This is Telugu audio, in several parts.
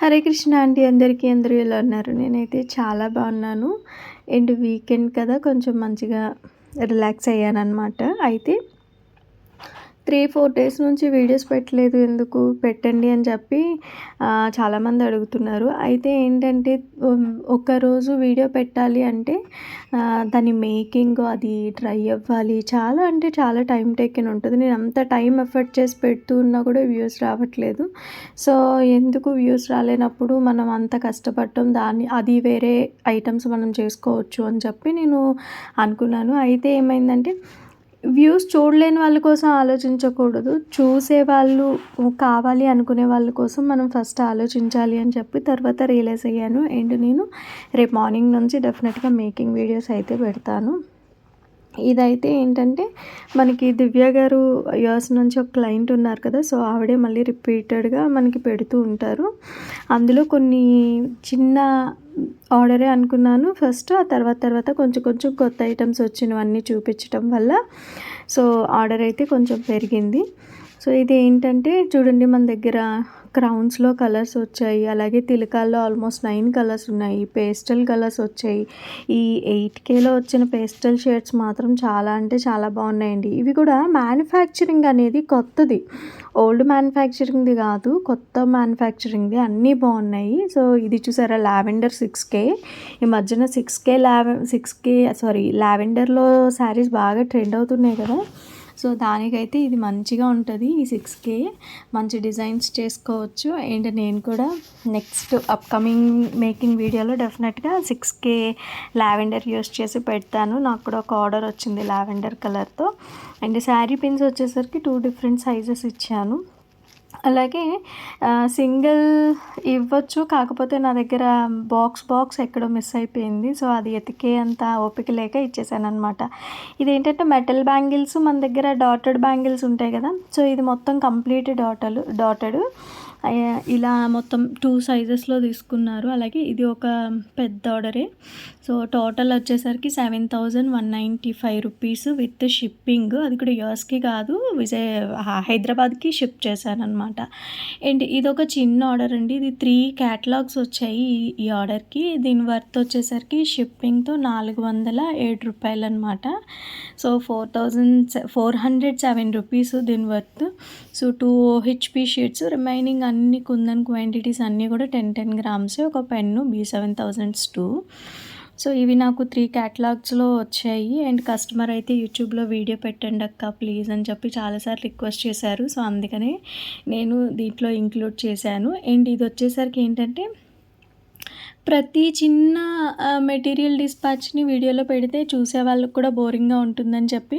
హరే కృష్ణ అండి. అందరూ ఎలా ఉన్నారు? నేనైతే చాలా బాగున్నాను. అండ్ వీకెండ్ కదా, కొంచెం మంచిగా రిలాక్స్ అయ్యాననమాట. అయితే 3-4 డేస్ నుంచి వీడియోస్ పెట్టలేదు. ఎందుకు పెట్టండి అని చెప్పి చాలామంది అడుగుతున్నారు. అయితే ఏంటంటే ఒక్కరోజు వీడియో పెట్టాలి అంటే దాని మేకింగ్ అది ట్రై అవ్వాలి. చాలా అంటే చాలా టైం టేకెన్ ఉంటుంది. నేను అంత టైం ఎఫర్ట్ చేసి పెడుతూ ఉన్నా కూడా వ్యూస్ రావట్లేదు. సో ఎందుకు వ్యూస్ రాలేనప్పుడు మనం అంత కష్టపడటం, అది వేరే ఐటమ్స్ మనం చేసుకోవచ్చు అని చెప్పి నేను అనుకున్నాను. అయితే ఏమైందంటే వ్యూస్ చూడలేని వాళ్ళ కోసం ఆలోచించకూడదు. చూసేవాళ్ళు కావాలి అనుకునే వాళ్ళ కోసం మనం ఫస్ట్ ఆలోచించాలి అని చెప్పి తర్వాత రియలైజ్ అయ్యాను. అండ్ నేను రేపు మార్నింగ్ నుంచి డెఫినెట్గా మేకింగ్ వీడియోస్ అయితే పెడతాను. ఇదైతే ఏంటంటే మనకి దివ్య గారు యూఎస్ నుంచి ఒక క్లయింట్ ఉన్నారు కదా, సో ఆవిడే మళ్ళీ రిపీటెడ్గా మనకి పెడుతూ ఉంటారు. అందులో కొన్ని చిన్న ఆర్డరే అనుకున్నాను ఫస్ట్. ఆ తర్వాత కొంచెం కొంచెం కొత్త ఐటమ్స్ వచ్చినవన్నీ చూపించటం వల్ల సో ఆర్డర్ అయితే కొంచెం పెరిగింది. సో ఇది ఏంటంటే చూడండి, మన దగ్గర క్రౌన్స్లో కలర్స్ వచ్చాయి. అలాగే తిలకాల్లో ఆల్మోస్ట్ 9 కలర్స్ ఉన్నాయి. పేస్టల్ కలర్స్ వచ్చాయి. ఈ 8Kలో వచ్చిన పేస్టల్ షేడ్స్ మాత్రం చాలా అంటే చాలా బాగున్నాయండి. ఇవి కూడా మ్యానుఫ్యాక్చరింగ్ అనేది కొత్తది, ఓల్డ్ మ్యానుఫ్యాక్చరింగ్ది కాదు, కొత్త మ్యానుఫ్యాక్చరింగ్ది. అన్నీ బాగున్నాయి. సో ఇది చూసారా, లావెండర్ 6K. ఈ మధ్యన 6K లావెండర్లో శారీస్ బాగా ట్రెండ్ అవుతున్నాయి కదా, సో దానికైతే ఇది మంచిగా ఉంటుంది. ఈ 6K మంచి డిజైన్స్ చేసుకోవచ్చు. అండ్ నేను కూడా నెక్స్ట్ అప్కమింగ్ మేకింగ్ వీడియోలో డెఫినెట్గా 6K లావెండర్ యూస్ చేసి పెడతాను. నాకు కూడా ఒక ఆర్డర్ వచ్చింది లావెండర్ కలర్తో. అండ్ శారీ పిన్స్ వచ్చేసరికి 2 డిఫరెంట్ సైజెస్ ఇచ్చాను. అలాగే సింగిల్ ఇవ్వచ్చు, కాకపోతే నా దగ్గర బాక్స్ ఎక్కడో మిస్ అయిపోయింది. సో అది ఎతికే అంత ఓపిక లేక ఇచ్చేసాను అనమాట. ఇదేంటంటే మెటల్ బ్యాంగిల్స్, మన దగ్గర డాటెడ్ బ్యాంగిల్స్ ఉంటాయి కదా, సో ఇది మొత్తం కంప్లీట్ డాటెడ్ ఇలా మొత్తం 2 సైజెస్లో తీసుకున్నారు. అలాగే ఇది ఒక పెద్ద ఆర్డరే. సో టోటల్ వచ్చేసరికి 7,195 రూపీస్ విత్ షిప్పింగ్. అది కూడా యూఎస్కి కాదు, హైదరాబాద్కి షిప్ చేశాను అనమాట. అండ్ ఇది ఒక చిన్న ఆర్డర్ అండి. ఇది 3 క్యాటలాగ్స్ వచ్చాయి ఈ ఆర్డర్కి. దీని వర్త్ వచ్చేసరికి షిప్పింగ్తో 407 రూపాయలు అనమాట. సో 407 రూపీస్ దీని worth. So 2 OHP sheets, remaining అన్ని కుందన్ క్వాంటిటీస్ అన్నీ కూడా 10 గ్రామ్స్. ఒక పెన్ను B7002. సో ఇవి నాకు 3 క్యాటలాగ్స్లో వచ్చాయి. అండ్ కస్టమర్ అయితే యూట్యూబ్లో వీడియో పెట్టండి అక్క ప్లీజ్ అని చెప్పి చాలాసార్లు రిక్వెస్ట్ చేశారు. సో అందుకనే నేను దీంట్లో ఇంక్లూడ్ చేశాను. అండ్ ఇది వచ్చేసరికి ఏంటంటే ప్రతి చిన్న మెటీరియల్ డిస్పాచ్ని వీడియోలో పెడితే చూసే వాళ్ళకి కూడా బోరింగ్గా ఉంటుందని చెప్పి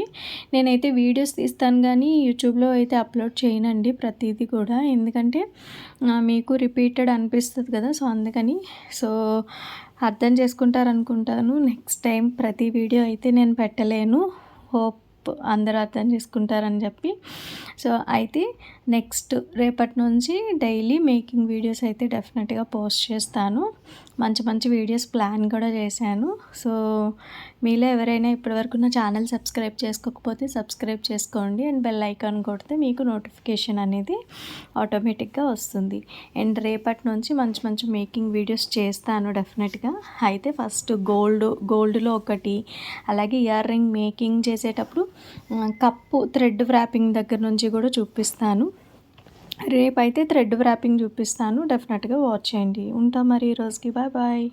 నేనైతే వీడియోస్ తీస్తాను, కానీ యూట్యూబ్లో అయితే అప్లోడ్ చేయనండి ప్రతిదీ కూడా. ఎందుకంటే మీకు రిపీటెడ్ అనిపిస్తుంది కదా, సో అందుకని. సో అర్థం చేసుకుంటారనుకుంటాను. నెక్స్ట్ టైం ప్రతి వీడియో అయితే నేను పెట్టలేను. హోప్ అందరూ అర్థం చేసుకుంటారని చెప్పి. సో అయితే నెక్స్ట్ రేపటి నుంచి డైలీ మేకింగ్ వీడియోస్ అయితే డెఫినెట్గా పోస్ట్ చేస్తాను. మంచి వీడియోస్ ప్లాన్ కూడా చేశాను. సో మీలో ఎవరైనా ఇప్పటివరకు నా ఛానల్ సబ్స్క్రైబ్ చేసుకోకపోతే సబ్స్క్రైబ్ చేసుకోండి. అండ్ బెల్ ఐకాన్ కొడితే మీకు నోటిఫికేషన్ అనేది ఆటోమేటిక్గా వస్తుంది. అండ్ రేపటి నుంచి మంచి మేకింగ్ వీడియోస్ చేస్తాను డెఫినెట్గా. అయితే ఫస్ట్ గోల్డ్లో ఒకటి, అలాగే ఇయర్ రింగ్ మేకింగ్ చేసేటప్పుడు కప్పు థ్రెడ్ వ్రాపింగ్ దగ్గర నుంచి కూడా చూపిస్తాను. రేపైతే థ్రెడ్ వ్రాపింగ్ చూపిస్తాను. డెఫినెట్గా వాచ్ చేయండి. ఉంటా మరి ఈరోజుకి. బాయ్.